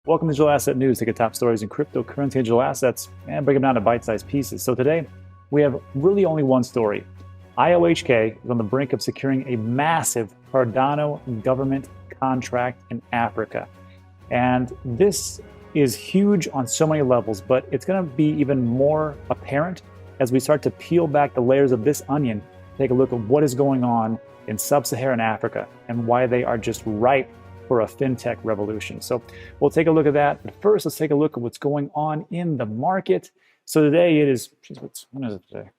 Welcome to Digital Asset News. Take a top stories in cryptocurrency digital assets and break them down to bite-sized pieces. So today, we have really only one story. IOHK is on the brink of securing a massive Cardano government contract in Africa. And this is huge on so many levels, but it's going to be even more apparent as we start to peel back the layers of this onion, take a look at what is going on in sub-Saharan Africa and why they are just ripe for a fintech revolution. So we'll take a look at that. But first, let's take a look at what's going on in the market. So today it is, when is it today?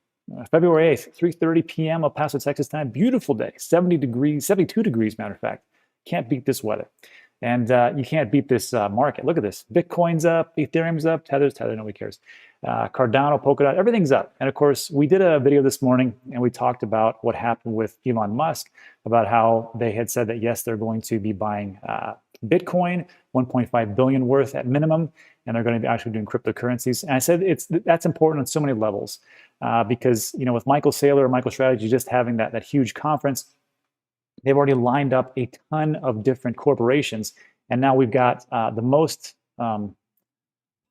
February 8th, 3:30 p.m. El Paso, Texas time. Beautiful day, 70 degrees, 72 degrees, matter of fact. Can't beat this weather. And you can't beat this market. Look at this. Bitcoin's up, Ethereum's up, Tether, nobody cares. Cardano, Polkadot, everything's up. And of course, we did a video this morning and we talked about what happened with Elon Musk, about how they had said that, yes, they're going to be buying Bitcoin, 1.5 billion worth at minimum, and they're going to be actually doing cryptocurrencies. And I said that's important on so many levels because, you know, with Michael Saylor or MicroStrategy just having that huge conference, they've already lined up a ton of different corporations. And now we've got the most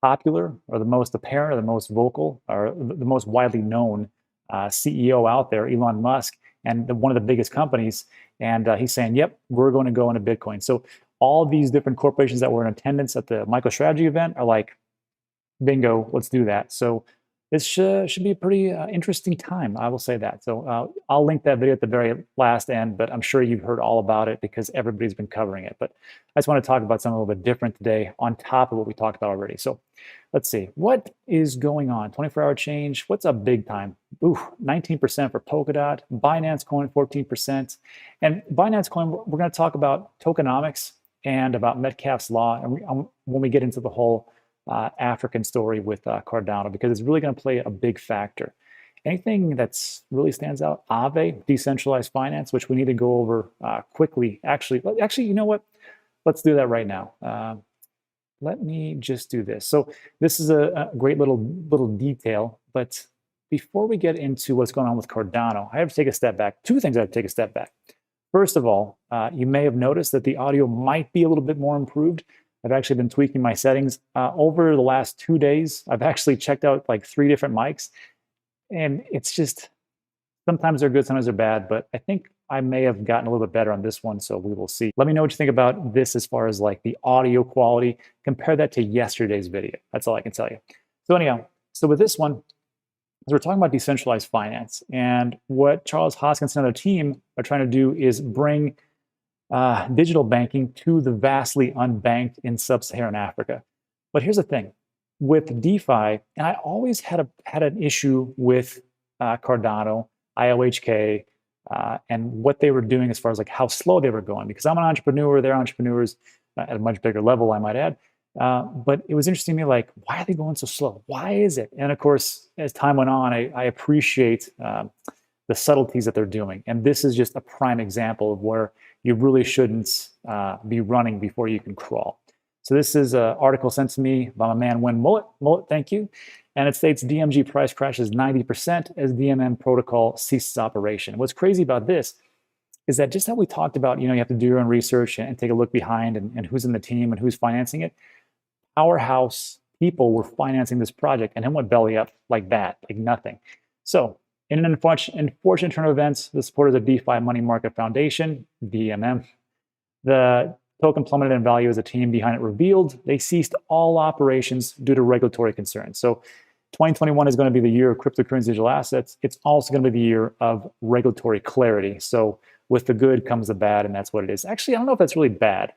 popular or the most apparent or the most vocal or the most widely known CEO out there, Elon Musk, and one of the biggest companies. And he's saying, yep, we're going to go into Bitcoin. So all these different corporations that were in attendance at the MicroStrategy event are like, bingo, let's do that. So this should be a pretty interesting time, I will say that. So I'll link that video at the very last end, but I'm sure you've heard all about it because everybody's been covering it. But I just want to talk about something a little bit different today on top of what we talked about already. So let's see, what is going on? 24-hour change, what's up big time? Ooh, 19% for Polkadot, Binance Coin 14%. And Binance Coin, we're going to talk about tokenomics and about Metcalfe's Law and when we get into the whole African story with Cardano, because it's really going to play a big factor. Anything that's really stands out, Aave, decentralized finance, which we need to go over quickly. Actually, you know what? Let's do that right now. Let me just do this. So this is a great little detail, but before we get into what's going on with Cardano, I have to take a step back. Two things I have to take a step back. First of all, you may have noticed that the audio might be a little bit more improved. I've actually been tweaking my settings over the last 2 days. I've actually checked out like 3 different mics, and it's just sometimes they're good, sometimes they're bad, but I think I may have gotten a little bit better on this one, so we will see. Let me know what you think about this as far as like the audio quality. Compare that to yesterday's video. That's all I can tell you. So anyhow, so with this one, we're talking about decentralized finance, and what Charles Hoskinson and their team are trying to do is bring digital banking to the vastly unbanked in sub-Saharan Africa. But here's the thing, with DeFi, and I always had an issue with Cardano, IOHK, and what they were doing as far as like how slow they were going, because I'm an entrepreneur, they're entrepreneurs at a much bigger level, I might add. But it was interesting to me, like, why are they going so slow? Why is it? And of course, as time went on, I appreciate the subtleties that they're doing. And this is just a prime example of where you really shouldn't be running before you can crawl. So this is an article sent to me by my man, Wen Mullet. Mullet, thank you. And it states DMG price crashes 90% as DMM protocol ceases operation. What's crazy about this is that just how we talked about, you know, you have to do your own research and take a look behind and who's in the team and who's financing it. Powerhouse people were financing this project and it went belly up like that, like nothing. So in an unfortunate turn of events, the supporters of DeFi Money Market Foundation, DMM, the token plummeted in value as the team behind it revealed they ceased all operations due to regulatory concerns. So 2021 is going to be the year of cryptocurrency digital assets. It's also going to be the year of regulatory clarity. So with the good comes the bad, and that's what it is. Actually, I don't know if that's really bad.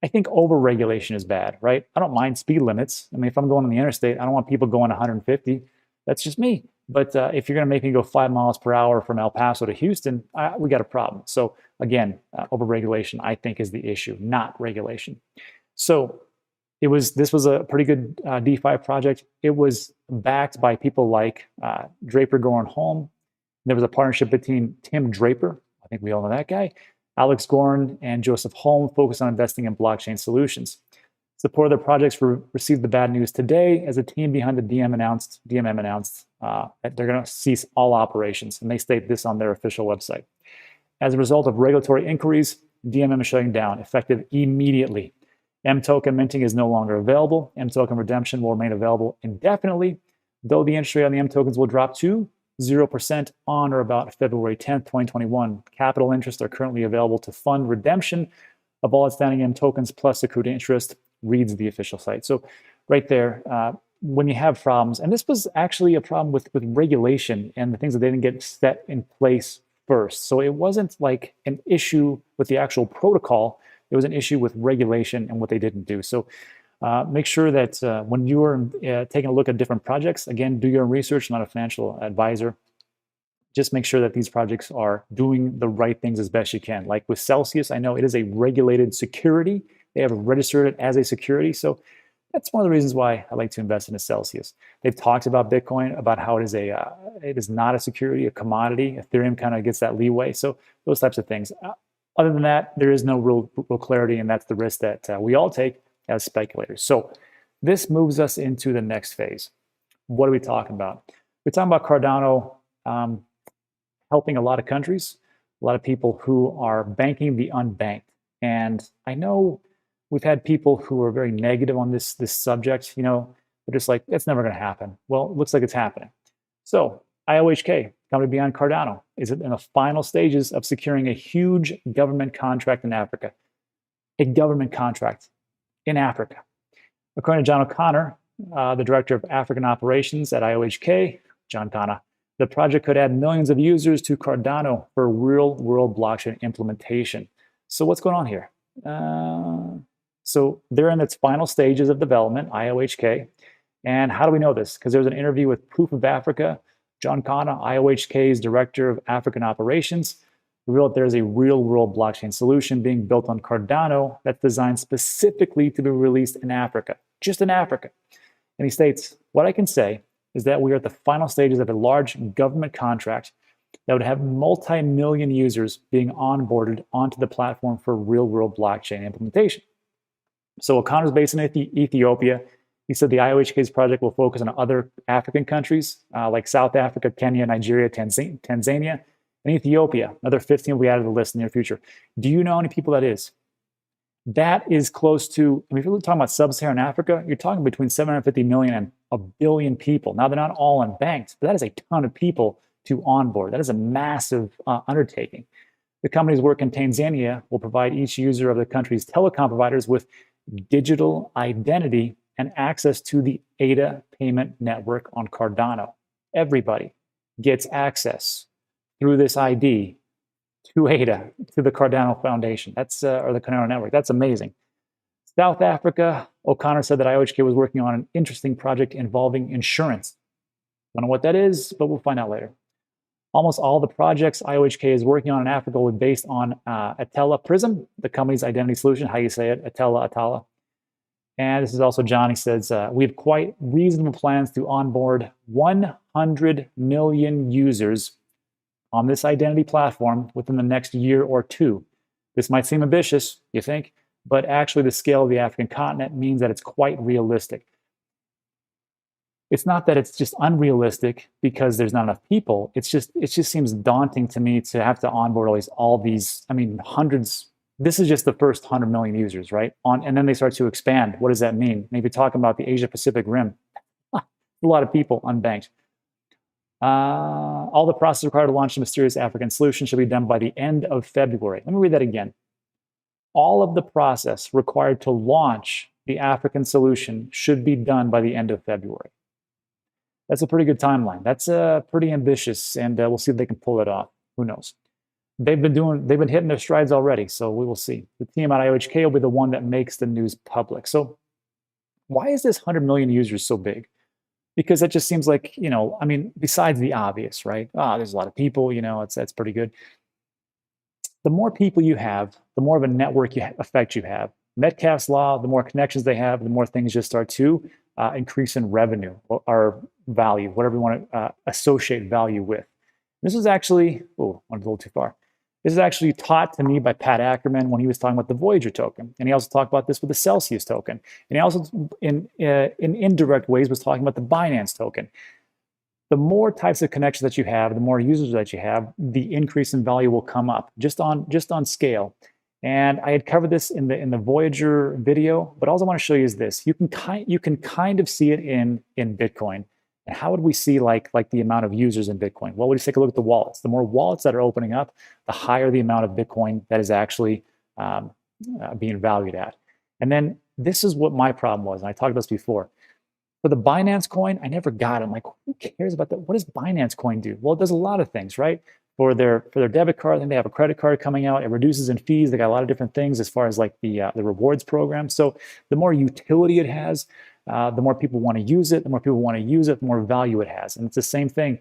I think over-regulation is bad, right? I don't mind speed limits. I mean, if I'm going on the interstate, I don't want people going 150. That's just me. But if you're going to make me go 5 miles per hour from El Paso to Houston, we got a problem. So again, overregulation, I think, is the issue, not regulation. So this was a pretty good DeFi project. It was backed by people like Draper Goren Holm. There was a partnership between Tim Draper, I think we all know that guy, Alex Goren, and Joseph Holm, focused on investing in blockchain solutions. Support of their projects received the bad news today as the team behind the DMM announced that they're going to cease all operations, and they state this on their official website. As a result of regulatory inquiries, DMM is shutting down, effective immediately. M token minting is no longer available. M token redemption will remain available indefinitely, though the interest rate on the M tokens will drop to 0% on or about February 10th, 2021. Capital interests are currently available to fund redemption of all outstanding M tokens plus accrued interest, reads the official site. So right there, when you have problems, and this was actually a problem with regulation and the things that they didn't get set in place first. So it wasn't like an issue with the actual protocol. It was an issue with regulation and what they didn't do. So make sure that when you are taking a look at different projects, again, do your own research, not a financial advisor. Just make sure that these projects are doing the right things as best you can. Like with Celsius, I know it is a regulated security. They have registered it as a security. So that's one of the reasons why I like to invest in a Celsius. They've talked about Bitcoin, about how it is not a security, a commodity. Ethereum kind of gets that leeway. So those types of things. Other than that, there is no real clarity, and that's the risk that we all take as speculators. So this moves us into the next phase. What are we talking about? We're talking about Cardano helping a lot of countries, a lot of people who are banking the unbanked. And I know we've had people who are very negative on this subject. You know, they're just like, it's never going to happen. Well, it looks like it's happening. So IOHK, company behind Cardano, is in the final stages of securing a huge government contract in Africa. A government contract in Africa. According to John O'Connor, the director of African operations at IOHK, John Connor, the project could add millions of users to Cardano for real-world blockchain implementation. So what's going on here? So they're in its final stages of development, IOHK. And how do we know this? Because there was an interview with Proof of Africa. John Connor, IOHK's director of African operations, revealed there is a real-world blockchain solution being built on Cardano that's designed specifically to be released in Africa, just in Africa. And he states, what I can say is that we are at the final stages of a large government contract that would have multi-million users being onboarded onto the platform for real-world blockchain implementation. So O'Connor's based in Ethiopia. He said the IOHK's project will focus on other African countries like South Africa, Kenya, Nigeria, Tanzania, and Ethiopia. Another 15 will be added to the list in the near future. Do you know how many people that is? That is close to, I mean, if you're talking about sub-Saharan Africa, you're talking between 750 million and a billion people. Now, they're not all unbanked, but that is a ton of people to onboard. That is a massive undertaking. The company's work in Tanzania will provide each user of the country's telecom providers with digital identity and access to the Ainda payment network on Cardano. Everybody gets access through this ID to Ainda, to the Cardano Foundation. That's or the Cardano network. That's amazing. South Africa, O'Connor said that IOHK was working on an interesting project involving insurance. Don't know what that is, but we'll find out later. Almost all the projects IOHK is working on in Africa were based on Atella Prism, the company's identity solution, how you say it, Atella. And this is also John. He says, we have quite reasonable plans to onboard 100 million users on this identity platform within the next year or two. This might seem ambitious, you think, but actually the scale of the African continent means that it's quite realistic. It's not that it's just unrealistic because there's not enough people. It just seems daunting to me to have to onboard all these, I mean, hundreds. This is just the first 100 million users, right? And then they start to expand. What does that mean? Maybe talking about the Asia Pacific Rim. A lot of people unbanked. All the process required to launch the mysterious African solution should be done by the end of February. Let me read that again. All of the process required to launch the African solution should be done by the end of February. That's a pretty good timeline. That's pretty ambitious, and we'll see if they can pull it off. Who knows? They've been hitting their strides already, so we will see. The team at IOHK will be the one that makes the news public. So why is this 100 million users so big? Because it just seems like, you know, I mean, besides the obvious, right? There's a lot of people, you know, that's pretty good. The more people you have, the more of a network effect you have. Metcalfe's law, the more connections they have, the more things just start to increase in revenue or value, whatever you want to associate value with. This is actually, went a little too far. This is actually taught to me by Pat Ackerman when he was talking about the Voyager token. And he also talked about this with the Celsius token. And he also, in indirect ways, was talking about the Binance token. The more types of connections that you have, the more users that you have, the increase in value will come up just on scale. And I had covered this in the Voyager video, but all I want to show you is this. You can kind of see it in Bitcoin. And how would we see like the amount of users in Bitcoin? Well, we just take a look at the wallets. The more wallets that are opening up, the higher the amount of Bitcoin that is actually being valued at. And then this is what my problem was, and I talked about this before. For the Binance coin, I never got it. I'm like, who cares about that? What does Binance coin do? Well, it does a lot of things, right? For their debit card, I think they have a credit card coming out. It reduces in fees. They got a lot of different things as far as like the rewards program. So the more utility it has, the more people want to use it. The more people want to use it, the more value it has. And it's the same thing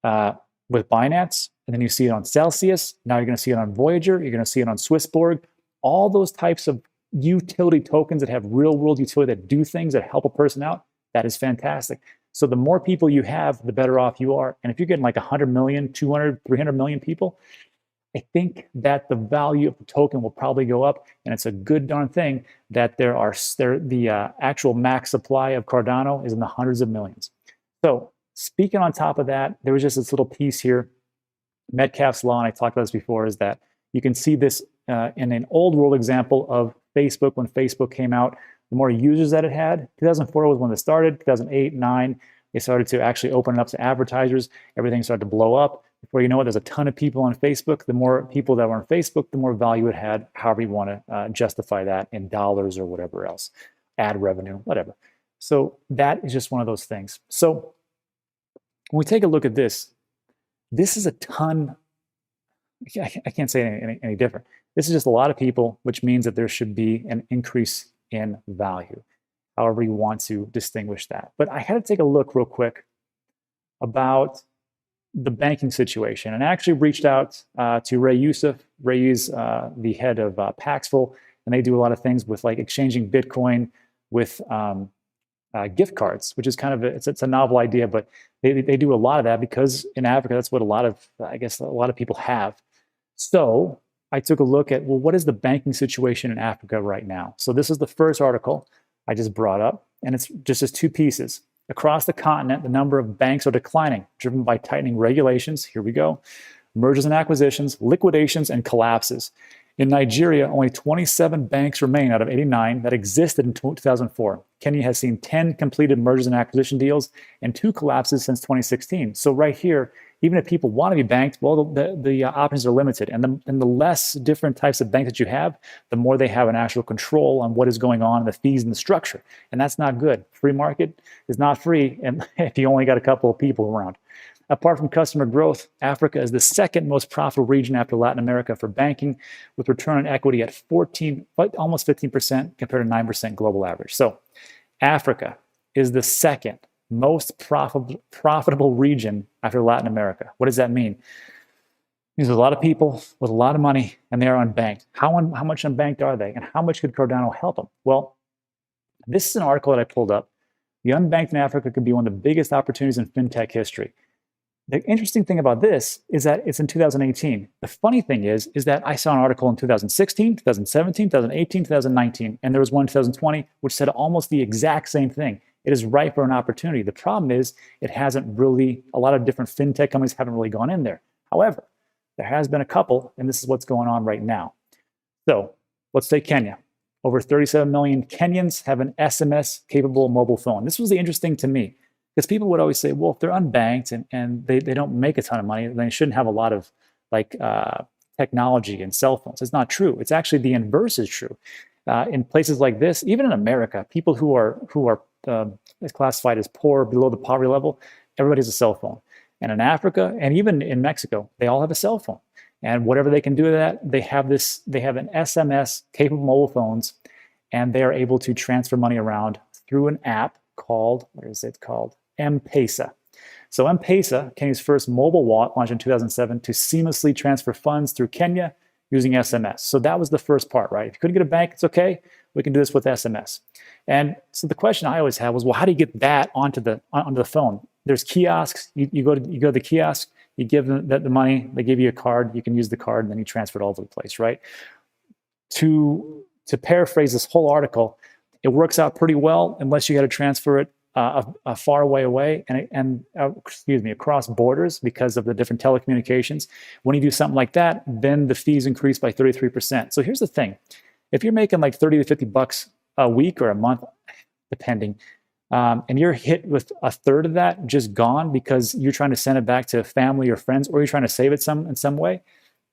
with Binance. And then you see it on Celsius. Now you're going to see it on Voyager. You're going to see it on Swissborg. All those types of utility tokens that have real world utility, that do things, that help a person out, that is fantastic. So the more people you have, the better off you are. And if you're getting like 100 million, 200, 300 million people, I think that the value of the token will probably go up. And it's a good darn thing that the actual max supply of Cardano is in the hundreds of millions. So speaking on top of that, there was just this little piece here, Metcalfe's law, and I talked about this before, is that you can see this in an old world example of Facebook. When Facebook came out, the more users that it had, 2004 was when it started, 2008, 9, they started to actually open it up to advertisers. Everything started to blow up. Before you know it, there's a ton of people on Facebook. The more people that were on Facebook, the more value it had, however you want to justify that in dollars or whatever else, ad revenue, whatever. So that is just one of those things. So when we take a look at this, this is a ton. I can't say any different. This is just a lot of people, which means that there should be an increase in value, however you want to distinguish that. But I had to take a look real quick about the banking situation, and I actually reached out to Ray Youssef. Ray is the head of Paxful, and they do a lot of things with like exchanging Bitcoin with gift cards, which is kind of it's a novel idea, but they do a lot of that because in Africa, that's what I guess a lot of people have. So I took a look at, well, what is the banking situation in Africa right now? So this is the first article I just brought up, and it's just two pieces. Across the continent, the number of banks are declining, driven by tightening regulations. Here we go. Mergers and acquisitions, liquidations, and collapses. In Nigeria, only 27 banks remain out of 89 that existed in 2004. Kenya has seen 10 completed mergers and acquisition deals and 2 collapses since 2016. So right here, even if people want to be banked, well, the options are limited. And the less different types of banks that you have, the more they have an actual control on what is going on, the fees and the structure. And that's not good. Free market is not free, and if you only got a couple of people around. Apart from customer growth, Africa is the second most profitable region after Latin America for banking, with return on equity at almost 15% compared to 9% global average. So Africa is the second most profitable region after Latin America. What does that mean? It means there's a lot of people with a lot of money, and they are unbanked. How much unbanked are they? And how much could Cardano help them? Well, this is an article that I pulled up. The unbanked in Africa could be one of the biggest opportunities in fintech history. The interesting thing about this is that it's in 2018. The funny thing is that I saw an article in 2016, 2017, 2018, 2019, and there was one in 2020, which said almost the exact same thing. It is ripe for an opportunity. The problem is it hasn't really, a lot of different fintech companies haven't really gone in there. However, there has been a couple, and this is what's going on right now. So let's take Kenya. Over 37 million Kenyans have an SMS-capable mobile phone. This was the interesting to me, because people would always say, well, if they're unbanked and they don't make a ton of money, then they shouldn't have a lot of like technology and cell phones. It's not true. It's actually the inverse is true. In places like this, even in America, people who are classified as poor, below the poverty level, everybody has a cell phone. And in Africa, and even in Mexico, they all have a cell phone. And whatever they can do with that, they have an SMS capable mobile phones, and they are able to transfer money around through an app called, what is it called? M-Pesa. So M-Pesa, Kenya's first mobile wallet, launched in 2007 to seamlessly transfer funds through Kenya using SMS. So that was the first part, right? If you couldn't get a bank, it's okay. We can do this with SMS. And so the question I always had was, well, how do you get that onto the phone? There's kiosks. You go to the kiosk, you give them the money, they give you a card, you can use the card, and then you transfer it all over the place, right? To paraphrase this whole article, it works out pretty well unless you got to transfer it a far way away and excuse me, across borders because of the different telecommunications. When you do something like that, then the fees increase by 33%. So here's the thing. If you're making like 30 to 50 bucks a week or a month, depending, and you're hit with a third of that just gone because you're trying to send it back to family or friends, or you're trying to save it in some way,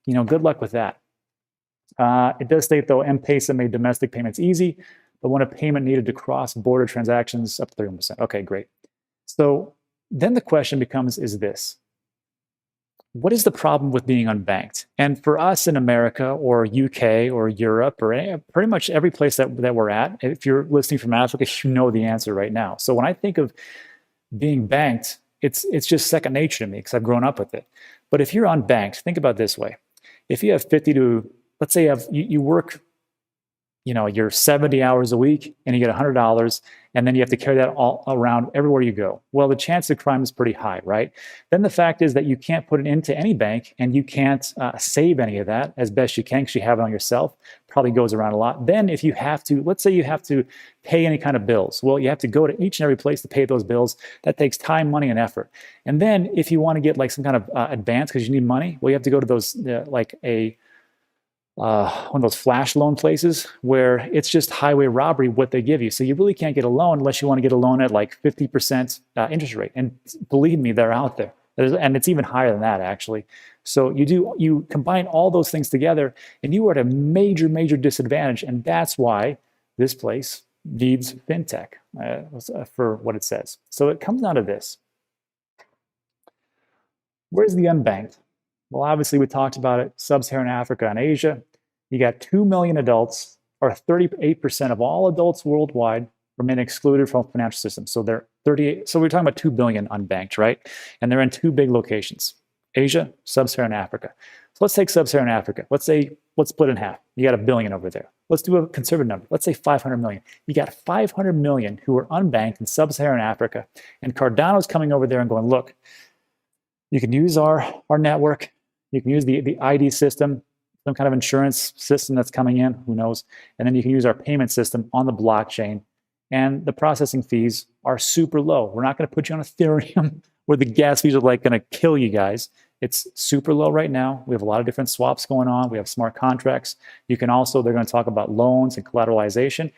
good luck with that. It does state, though, M-Pesa made domestic payments easy, but when a payment needed to cross border transactions, up to 31%. Okay, great. So then the question becomes, is this: what is the problem with being unbanked? And for us in America or UK or Europe or pretty much every place that we're at, if you're listening from Africa, you know the answer right now. So when I think of being banked, it's just second nature to me because I've grown up with it. But if you're unbanked, think about it this way. If you have 50 to, let's say you work, you're 70 hours a week and you get $100, and then you have to carry that all around everywhere you go. Well, the chance of crime is pretty high, right? Then the fact is that you can't put it into any bank and you can't save any of that as best you can because you have it on yourself. Probably goes around a lot. Then if you have to, let's say you have to pay any kind of bills. Well, you have to go to each and every place to pay those bills. That takes time, money, and effort. And then if you want to get like some kind of advance because you need money, well, you have to go to those one of those flash loan places where it's just highway robbery what they give you. So you really can't get a loan unless you want to get a loan at like 50% interest rate. And believe me, they're out there. And it's even higher than that, actually. So you combine all those things together and you are at a major, major disadvantage. And that's why this place needs fintech for what it says. So it comes down to this. Where's the unbanked? Well, obviously, we talked about it, sub-Saharan Africa and Asia. You got 2 million adults, or 38% of all adults worldwide remain excluded from the financial system. So they're 38. So we're talking about 2 billion unbanked, right? And they're in two big locations, Asia, sub-Saharan Africa. So let's take sub-Saharan Africa. Let's split it in half. You got 1 billion over there. Let's do a conservative number. Let's say 500 million. You got 500 million who are unbanked in sub-Saharan Africa. And Cardano's coming over there and going, look, you can use our network. You can use the ID system, some kind of insurance system that's coming in, who knows. And then you can use our payment system on the blockchain. And the processing fees are super low. We're not going to put you on Ethereum where the gas fees are like going to kill you guys. It's super low right now. We have a lot of different swaps going on. We have smart contracts. You can also, they're going to talk about loans and collateralization.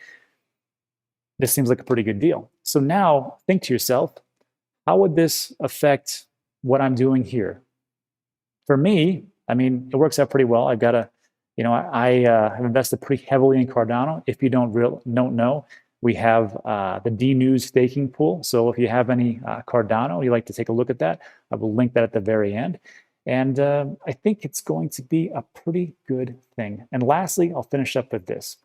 This seems like a pretty good deal. So now think to yourself, how would this affect what I'm doing here? For me, I mean, it works out pretty well. I've got I have invested pretty heavily in Cardano. If you don't know, we have the D-News staking pool. So if you have any Cardano, you'd like to take a look at that, I will link that at the very end. And I think it's going to be a pretty good thing. And lastly, I'll finish up with this.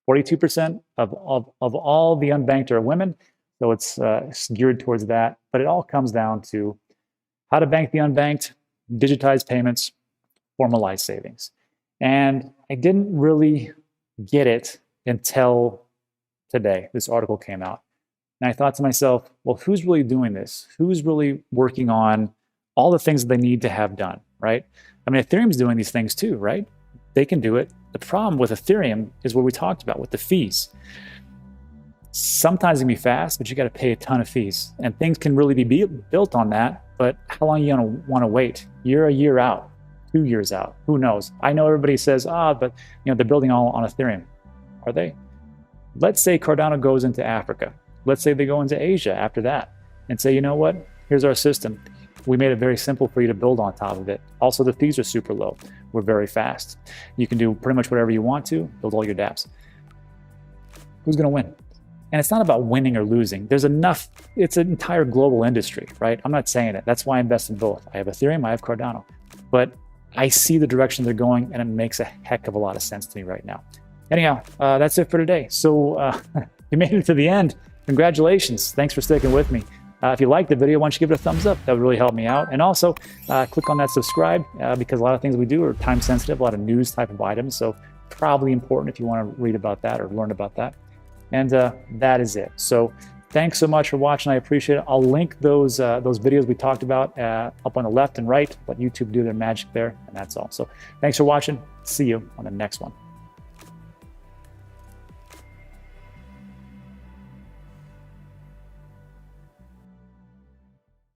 42% of all the unbanked are women. So it's geared towards that. But it all comes down to how to bank the unbanked, digitize payments, formalize savings. And I didn't really get it until today. This article came out. And I thought to myself, well, who's really doing this? Who's really working on all the things that they need to have done, right? I mean, Ethereum's doing these things too, right? They can do it. The problem with Ethereum is what we talked about with the fees. Sometimes it can be fast, but you got to pay a ton of fees. And things can really be built on that. But how long are you going to want to wait? You're a year out, 2 years out. Who knows? I know everybody says, but they're building all on Ethereum. Are they? Let's say Cardano goes into Africa. Let's say they go into Asia after that and say, you know what? Here's our system. We made it very simple for you to build on top of it. Also, the fees are super low. We're very fast. You can do pretty much whatever you want to, build all your dApps. Who's going to win? And it's not about winning or losing. There's enough, it's an entire global industry, right? I'm not saying it. That's why I invest in both. I have Ethereum, I have Cardano. But I see the direction they're going, and it makes a heck of a lot of sense to me right now. Anyhow, that's it for today. So you made it to the end. Congratulations. Thanks for sticking with me. If you liked the video, why don't you give it a thumbs up? That would really help me out. And also, click on that subscribe because a lot of things we do are time sensitive, a lot of news type of items. So probably important if you want to read about that or learn about that. And that is it. So thanks so much for watching. I appreciate it. I'll link those videos we talked about up on the left and right. Let YouTube do their magic there. And that's all. So thanks for watching. See you on the next one.